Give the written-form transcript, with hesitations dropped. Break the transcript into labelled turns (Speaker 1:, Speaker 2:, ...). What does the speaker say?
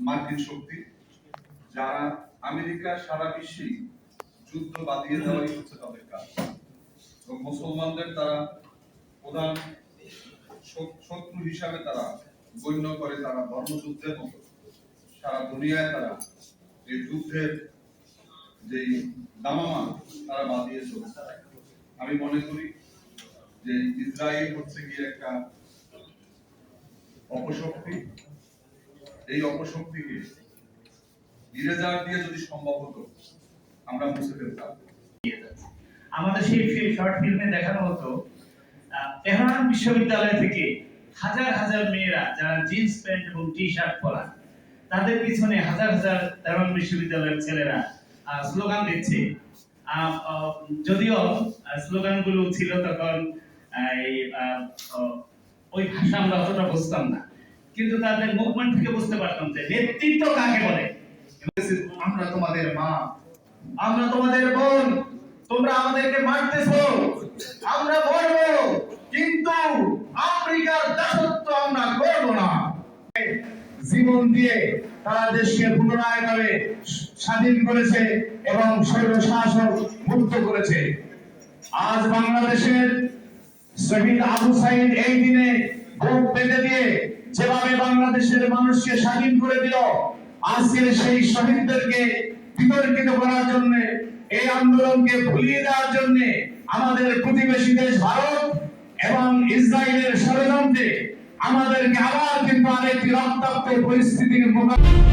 Speaker 1: মার্কিন শক্তি, যারা আমেরিকা সারা বিশ্বে যুদ্ধ বাঁধিয়ে দেওয়াই হচ্ছে তাদের কাজ, এবং মুসলমানদের তারা প্রধান শত্রু হিসাবে তারা গণ্য করে। তারা ধর্মযুদ্ধের মতো সারা দুনিয়ায় তারা এই যুদ্ধের যে দামামা তারা বাঁধিয়ে চলছে। আমি মনে করি যে ইসরায়েল হচ্ছে গিয়ে একটা অপশক্তি। এই অপশক্তিকে ইরেজার দিয়ে যদি সম্ভব হতো আমরা মুছে ফেলতাম।
Speaker 2: আমাদের সেই শর্ট ফিল্মে দেখানো হতো তেহরান বিশ্ববিদ্যালয় থেকে হাজার হাজার মেয়েরা যারা জিন্স প্যান্ট এবং টি শার্ট পরা, তাদের পিছনে হাজার হাজার তেহরান বিশ্ববিদ্যালয়ের ছেলেরা স্লোগান দিচ্ছে। যদিও স্লোগানগুলো ছিল তখন ওই ভাষা আমরা অতটা বুঝতাম না, কিন্তু তাদের মুভমেন্ট থেকে বুঝতে পারতাম যে নেতৃত্ব কাকে বলে।
Speaker 3: আমরা তোমাদের মা, আমরা তোমাদের বোন, তোমরা আমাদেরকে মারতেছো, আমরা মরবো, কিন্তু আফ্রিকার দাসত্ব আমরা করব না। জীবন দিয়ে তারা দেশকে পুনরায় ভাবে স্বাধীন করেছে এবং স্বৈরশাসক মুক্ত করেছে। আজ বাংলাদেশের শহীদ আবু সাইদ এই দিনে বুক পেতে দিয়ে যেভাবে বাংলাদেশের মানুষকে স্বাধীন করে দিল, আজকের সেই শহীদদেরকে বিতর্কিত করার জন্য, এই আন্দোলনকে ভুলিয়ে দেওয়ার জন্য আমাদের প্রতিবেশী দেশ ভারত এবং ইসরায়েলের ষড়যন্ত্রে আমাদেরকে আবার কিন্তু আরেকটি রক্তাক্ত পরিস্থিতির মোকাবিলা